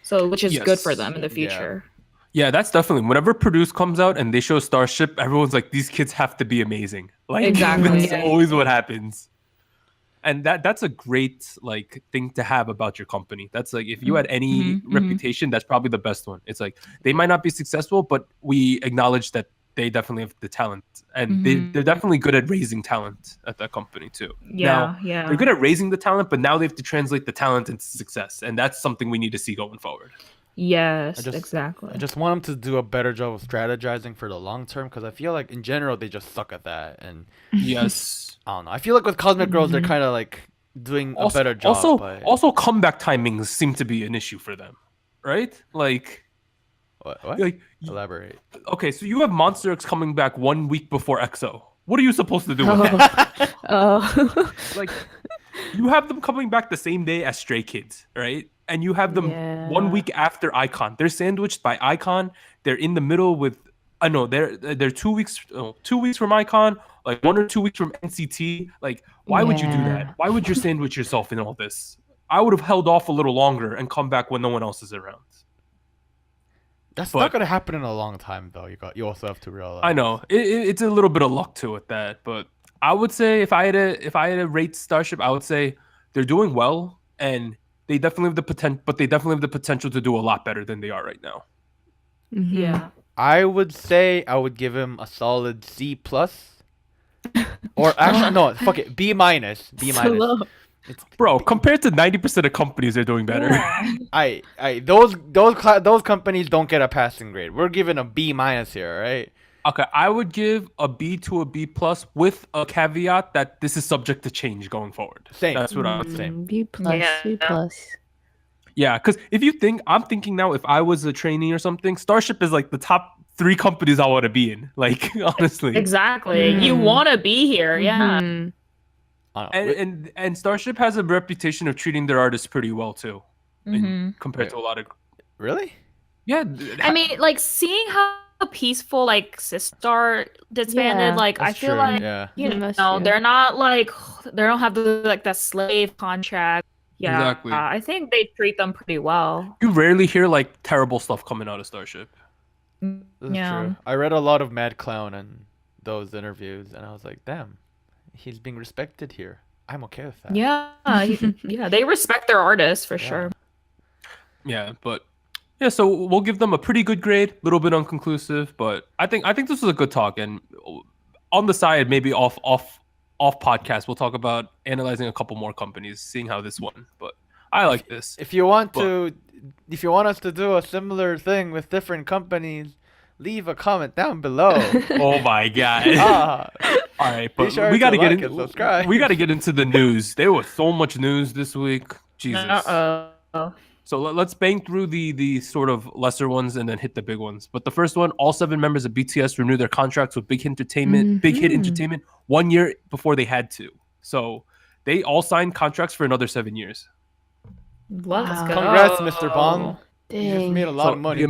So which is good for them in the future. Yeah, that's definitely whenever Produce comes out and they show Starship, everyone's like, these kids have to be amazing. Like Exactly. that's always what happens. And that's a great like thing to have about your company. That's like if you had any reputation, that's probably the best one. It's like they might not be successful, but we acknowledge that they definitely have the talent, and they're definitely good at raising talent at that company too. Yeah, now, they're good at raising the talent, but now they have to translate the talent into success, and that's something we need to see going forward. Yes, exactly. I just want them to do a better job of strategizing for the long term, because I feel like in general they just suck at that. And yes, I don't know. I feel like with Cosmic Girls they're kind of like doing a better job. Also, comeback timings seem to be an issue for them, right? Like, what? Like, Elaborate. Okay, so you have Monsta X coming back 1 week before EXO. What are you supposed to do with that? Oh. Like, you have them coming back the same day as Stray Kids, right? and you have them 1 week after Icon. They're sandwiched by Icon. They're in the middle with I know they're 2 weeks from Icon, like 1 or 2 weeks from NCT. Like, why would you do that? Why would you sandwich yourself in all this? I would have held off a little longer and come back when no one else is around. That's not gonna happen in a long time, though. You also have to realize. I know it's a little bit of luck to it that, but I would say if I had to rate Starship, I would say they're doing well and they definitely have the potential, but they definitely have the potential to do a lot better than they are right now. Yeah. I would say I would give him a solid C plus, or actually no, fuck it, B minus, B minus. Bro, compared to 90% of companies, they're doing better. Yeah. Those companies don't get a passing grade. We're giving a B minus here, right? Okay, I would give a B to a B plus with a caveat that this is subject to change going forward. Same. That's what I would say. B plus, B plus. Yeah, because if you think, I'm thinking now, if I was a trainee or something, Starship is like the top 3 companies I want to be in. Like, honestly. Exactly. You want to be here, yeah. And Starship has a reputation of treating their artists pretty well too, compared to a lot of. Really? Yeah. I mean, like seeing how peaceful like Sistar disbanded, like I feel like you know they're not like they don't have the like that slave contract. Yeah, exactly. I think they treat them pretty well. You rarely hear like terrible stuff coming out of Starship. That's true. I read a lot of Mad Clown in those interviews, and I was like, damn. He's being respected here. I'm okay with that. Yeah, yeah, they respect their artists for sure. Yeah, but yeah, so we'll give them a pretty good grade, a little bit unconclusive, but I think this was a good talk. And on the side, maybe off podcast, we'll talk about analyzing a couple more companies, seeing how this won. But I like this. If you want us to do a similar thing with different companies, leave a comment down below. Oh my god. All right, but we got to get into the news. There was so much news this week. Jesus. So let's bang through the sort of lesser ones and then hit the big ones. But the first one, all 7 members of BTS renew their contracts with Big Hit Entertainment 1 year before they had to. So they all signed contracts for another 7 years. Let's go. Congrats, Mr. Bong. Dang. You made a lot of money.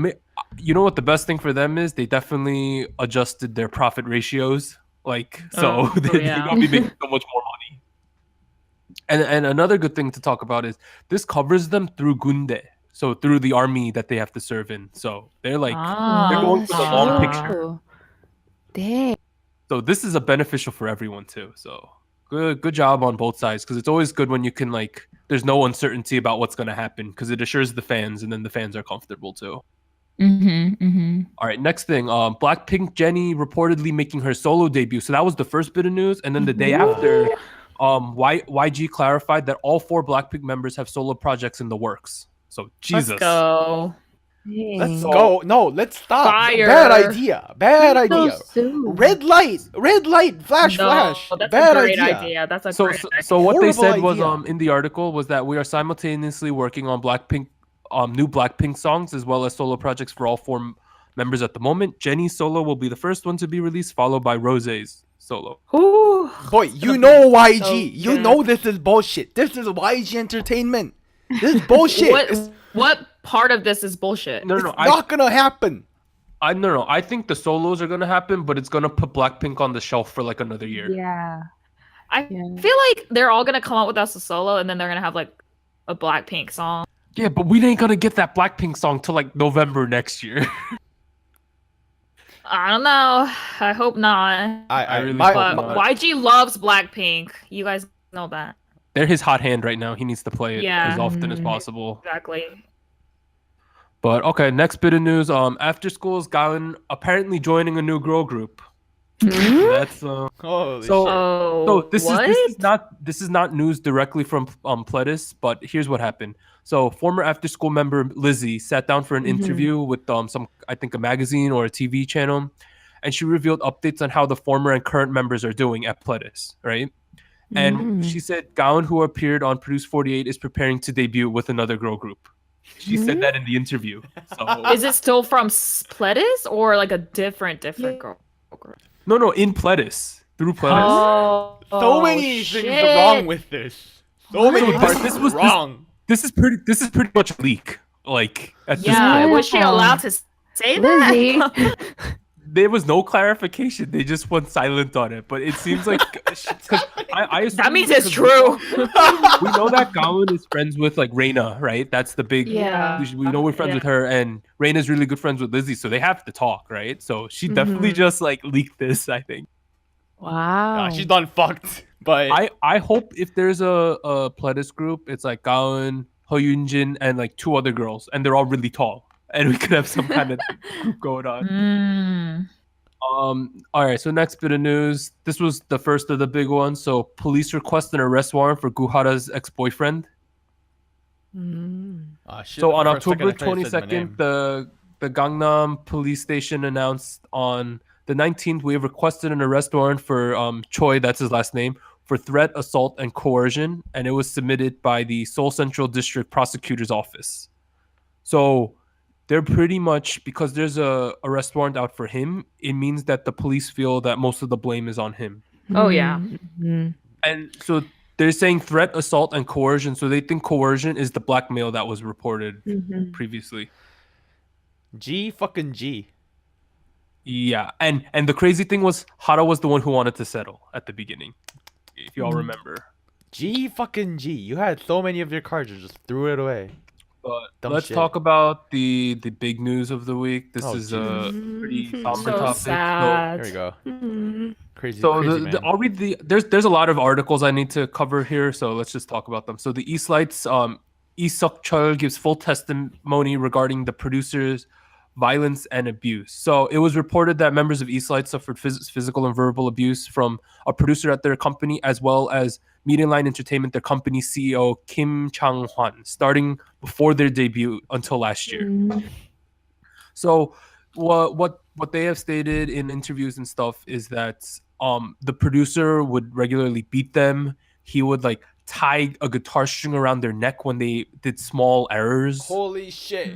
You know what the best thing for them is? They definitely adjusted their profit ratios. Like, so they're gonna be making so much more money. And another good thing to talk about is this covers them through Gunde, so through the army that they have to serve in. So they're like they're going for the long picture. Dang. So this is a beneficial for everyone too. So good job on both sides, because it's always good when you can like there's no uncertainty about what's gonna happen, because it assures the fans, and then the fans are comfortable too. All right, next thing, Blackpink Jennie reportedly making her solo debut. So that was the first bit of news, and then the day after, YG clarified that all 4 Blackpink members have solo projects in the works. So Jesus, let's go. Let's go. No, let's stop. Fire. Bad idea. Red light, flash. That's bad a great idea. That's a great idea. So what they said was idea. in the article was that we are simultaneously working on Blackpink new Blackpink songs as well as solo projects for all 4 members at the moment. Jennie's solo will be the first one to be released, followed by Rose's solo. Ooh, boy, you know YG. You know this is bullshit. This is YG Entertainment. This is bullshit. What part of this is bullshit? No, it's not gonna happen. I think the solos are gonna happen, but it's gonna put Blackpink on the shelf for like another year. Yeah. I feel like they're all gonna come out with us a solo, and then they're gonna have like a Blackpink song. Yeah, but we ain't gonna get that Blackpink song till like November next year. I don't know. I hope not. I really but hope not. YG loves Blackpink. You guys know that. They're his hot hand right now. He needs to play it as often as possible. Exactly. But okay, next bit of news. After School's Galen apparently joining a new girl group. That's this is not news directly from Pledis, but here's what happened. So former After School member Lizzie sat down for an interview with some, I think, a magazine or a TV channel, and she revealed updates on how the former and current members are doing at Pledis, right? And she said Gaon, who appeared on Produce 48, is preparing to debut with another girl group. She said that in the interview. So is it still from Pledis or like a different girl group? No, in Pledis. Through Pledis. So many things wrong with this. So many parts wrong. This is pretty much a leak. Like at this Yeah, point, was she allowed to say Lizzie. that? there was no clarification. They just went silent on it. But it seems like because I assume That means it's because true. We know that Gawon is friends with like Reina, right? That's the big. Yeah. We know we're friends with her, and Reina's really good friends with Lizzie, so they have to talk, right? So she definitely just like leaked this. I think. Wow. She's done fucked. But I hope if there's a Pledis group, it's like Gawon, Eunji, and like 2 other girls, and they're all really tall, and we could have some kind of group going on. Mm. All right. So next bit of news. This was the first of the big ones. So police request an arrest warrant for Guhara's ex-boyfriend. shit, So on for a second, October I thought you said my 22nd, name. the Gangnam police station announced on the 19th we have requested an arrest warrant for Choi, that's his last name, for threat, assault, and coercion, and it was submitted by the Seoul Central District Prosecutor's Office. So they're pretty much, because there's a arrest warrant out for him, it means that the police feel that most of the blame is on him. Oh, yeah. Mhm. And so they're saying threat, assault, and coercion. So they think coercion is the blackmail that was reported previously. G fucking G. Yeah, and the crazy thing was Hara was the one who wanted to settle at the beginning, if you all remember. G fucking G. You had so many of your cards, you just threw it away. But Dumb let's shit. talk about the big news of the week. This Oh, is a pretty somber So topic. sad. There we go. Mhm. Crazy. So crazy, the, man. I'll read there's a lot of articles I need to cover here, so let's just talk about them. So the Eastlights, Lee Suk-chul gives full testimony regarding the producers' violence and abuse. So it was reported that members of Eastlight suffered physical and verbal abuse from a producer at their company, as well as Media Line Entertainment, their company CEO Kim Chang-hwan, starting before their debut until last year. So what they have stated in interviews and stuff is that the producer would regularly beat them. He would like tie a guitar string around their neck when they did small errors. Holy shit.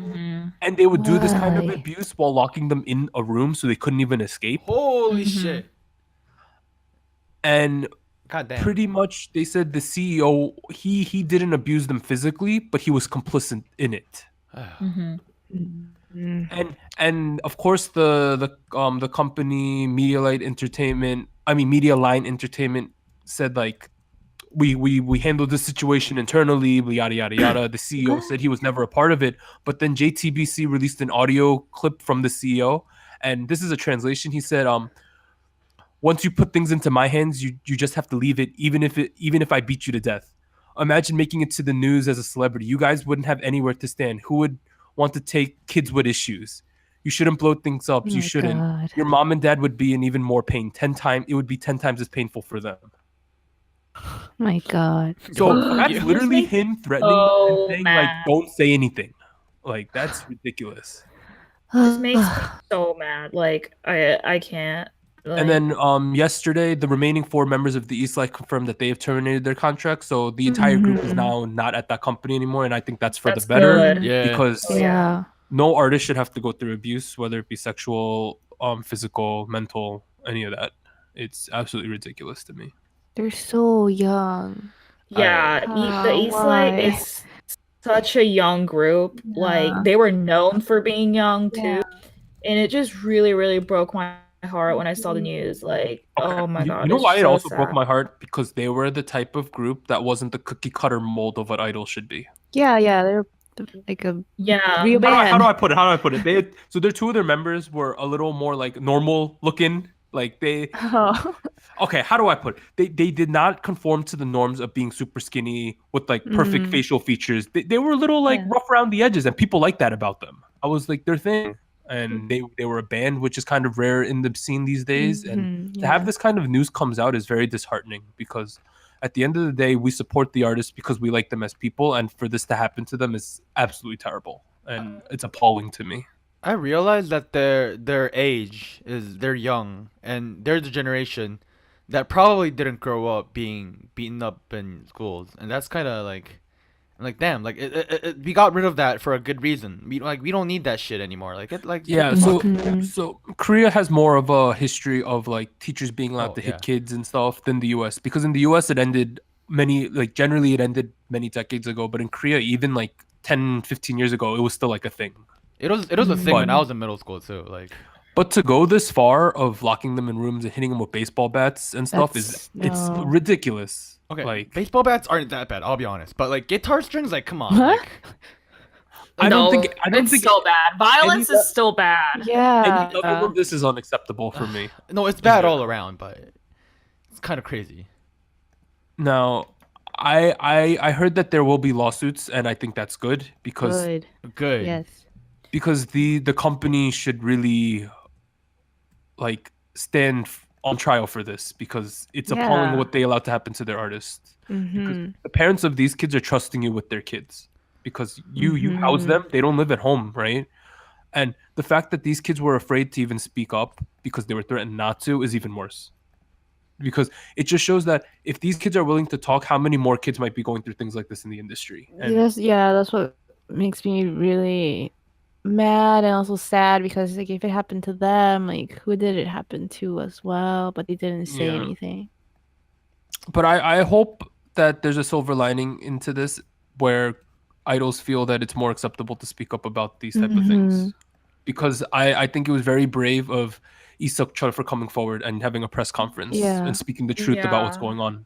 And they would do this kind of Why? abuse while locking them in a room so they couldn't even escape. Holy shit. And God damn. pretty much they said the CEO he didn't abuse them physically, but he was complicit in it. And of course the company Media Line Entertainment said like we handled this situation internally, yada yada yada. The CEO said he was never a part of it, but then JTBC released an audio clip from the CEO, and this is a translation. He said, once you put things into my hands, you just have to leave it, even if I beat you to death. Imagine making it to the news as a celebrity. You guys wouldn't have anywhere to stand. Who would want to take kids with issues? You shouldn't blow things up. You shouldn't. God. Your mom and dad would be in even more pain. It would be 10 times as painful for them. My God. So that's literally him threatening Oh, and saying man. like, don't say anything. Like that's ridiculous. This makes me so mad. Like I can't. Like, And then yesterday, the remaining 4 members of the Eastlight confirmed that they have terminated their contract. So the entire group is now not at that company anymore, and I think that's for That's the better. good. Yeah. Because Yeah. no artist should have to go through abuse, whether it be sexual, physical, mental, any of that. It's absolutely ridiculous to me. They're so young. yeah, the East Light Why? is such a young group. Like they were known for being young too, and it just really, really broke my heart when I saw the news. Like, oh my god, You know it's why it so also sad. broke my heart? Because they were the type of group that wasn't the cookie cutter mold of what Idol should be. Yeah, they're like a Yeah, real How band. do I put it? So their 2 of their members were a little more like normal looking. Like they Oh. okay, how do I put it? They did not conform to the norms of being super skinny with like perfect facial features. They were a little like rough around the edges, and people like that about them. I was like their thing. And they were a band, which is kind of rare in the scene these days. And to have this kind of news comes out is very disheartening, because at the end of the day, we support the artists because we like them as people, and for this to happen to them is absolutely terrible, and it's appalling to me. I realize that their age is they're young, and they're the generation that probably didn't grow up being beaten up in schools, and that's kind of like damn, like we got rid of that for a good reason. We don't need that shit anymore. Yeah, so Korea has more of a history of like teachers being allowed to hit kids and stuff than the US, because in the US it ended generally it ended many decades ago, but in Korea, even like 10, 15 years ago, it was still like a thing. It was a thing when But- I was in middle school too. Like, But to go this far of locking them in rooms and hitting them with baseball bats and stuff it's No. ridiculous. okay, Like baseball bats aren't that bad. I'll be honest, but like guitar strings, like, come on. Huh? Like, I don't think it's so bad. Violence is still bad. Yeah. any level of this is unacceptable for me. no, it's bad all around, but it's kind of crazy. Now, I heard that there will be lawsuits, and I think that's good because Good. Yes. because the company should really like stand on trial for this because it's appalling Yeah. what they allow to happen to their artists. Mm-hmm. The parents of these kids are trusting you with their kids because you house them. They don't live at home, right? And the fact that these kids were afraid to even speak up because they were threatened not to is even worse. Because it just shows that if these kids are willing to talk, how many more kids might be going through things like this in the industry? And That's what makes me really mad and also sad because like if it happened to them, like who did it happen to as well? But they didn't say Yeah. anything. but I hope that there's a silver lining into this where idols feel that it's more acceptable to speak up about these type of things. Because I think it was very brave of Isuk Chul for coming forward and having a press conference Yeah. and speaking the truth about what's Yeah. going on.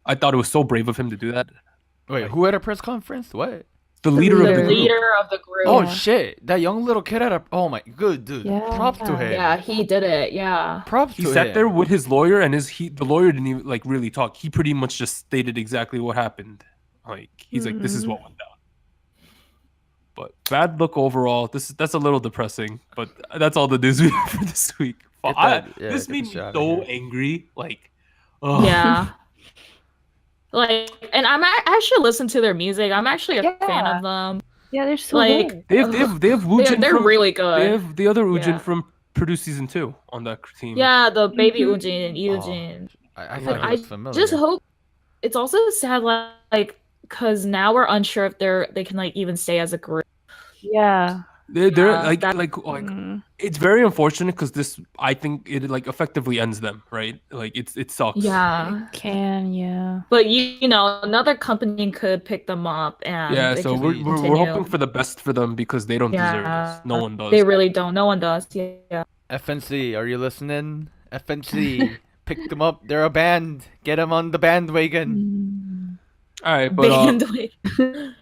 I thought it was so brave of him to do that. Wait, Like- who had a press conference? What? The leader of The the group. leader of the group. Oh Yeah. shit! That young little kid had a. Oh my, good dude. Yeah. Props to him. Yeah, he did it. Yeah. Props He to sat him. there with his lawyer, and the lawyer didn't even like really talk. He pretty much just stated exactly what happened. Like he's like, "This is what went down." But bad look overall. That's a little depressing. But that's all the news we have for this week. Get I- that- yeah, this get made the me shit outta so here. angry. Like, ugh. Yeah. Like, and I actually listen to their music. I'm actually a fan Yeah. of them. Yeah, they're so Like, good. They have Woojin they're from, really good. They have the other Woojin Yeah. from Produce Season 2 on that team. Yeah, the baby Eunji and Yu-jin. I Like, thought I it was familiar. just hope it's also sad, like, because now we're unsure if they can like even stay as a group. Yeah. They're Yeah, like that- Mm. it's very unfortunate because this I think it like effectively ends them, right? Like it sucks. Yeah, Yeah. but you know, another company could pick them up and Yeah, they so can we're continue. hoping for the best for them because they don't deserve this. No one does. They really don't. No one does. Yeah. FNC, are you listening? FNC, pick them up. They're a band. Get them on the bandwagon. All right, but Bandwagon.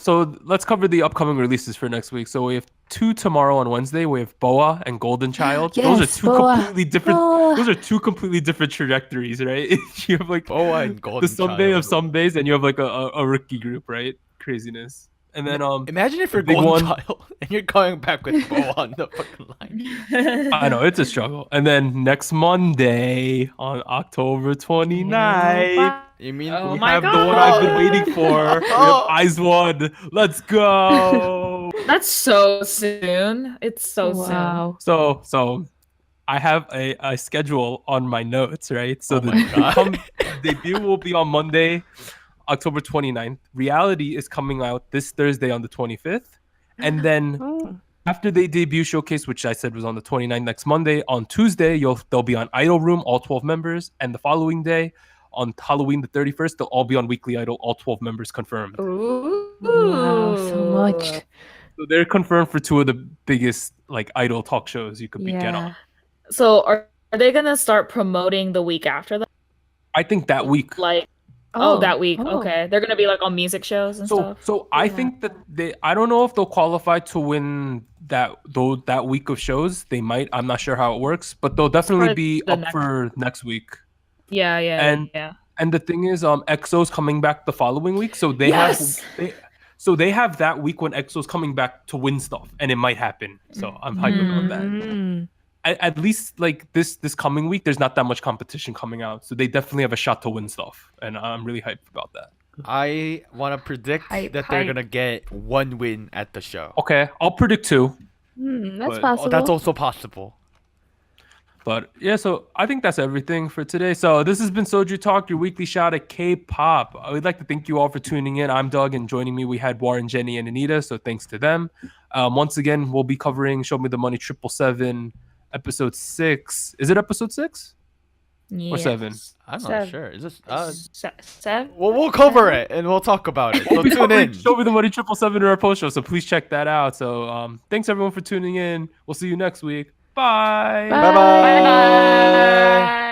so let's cover the upcoming releases for next week. So we have 2 tomorrow on Wednesday. We have Boa and Golden Child. Those are Yes, two Boa. completely different. Boa. Those are two completely different trajectories, right? You have like Boa and Golden the someday Child. of somedays, and you have like a rookie group, right? Craziness. And then Imagine if you're big Golden one- Child and you're going back with Boa on the fucking line. I know it's a struggle. And then next Monday on October 29th. You mean Oh We my have the God. one I've been waiting for. We have Eyes One. Let's go. That's so soon. It's so Wow. So I have a schedule on my notes, right? So Oh the my God. debut will be on Monday, October 29th. Reality is coming out this Thursday on the 25th. And then Oh. after they debut showcase, which I said was on the 29th next Monday, on Tuesday, they'll be on Idol Room, all 12 members. And the following day, on Halloween the 31st, they'll all be on Weekly Idol, all 12 members confirmed. soon. Ooh. Wow, so much. So they're confirmed for 2 of the biggest like idol talk shows you could get Yeah. on. So are they gonna start promoting the week after that? I think that week. Like, that week. Okay, they're gonna be like on music shows and stuff. So I Yeah. think that I don't know if they'll qualify to win that week of shows. They might. I'm not sure how it works, but they'll definitely For be the up next- for next week. Yeah. And- yeah. And the thing is, EXO's coming back the following week, so they Yes! they have that week when EXO's coming back to win stuff, and it might happen. So I'm hyped about that. Mm. At least like this coming week, there's not that much competition coming out, so they definitely have a shot to win stuff, and I'm really hyped about that. I want to predict Hype, that they're hype. gonna get 1 win at the show. Okay, I'll predict 2. That's But- possible. Oh, that's also possible. But yeah, so I think that's everything for today. So this has been SojuTalk, your weekly shot at K-pop. I would like to thank you all for tuning in. I'm Doug, and joining me we had Warren, Jenny, and Anita. So thanks to them. Once again, we'll be covering Show Me the Money 777, episode 6. Is it episode 6? or 7? I'm not Seven. sure. Is this? 7. Well, we'll cover it and we'll talk about it. So tune in. Show me the money 777 in our post show, so please check that out. So thanks everyone for tuning in. We'll see you next week. Bye. Bye bye. Bye.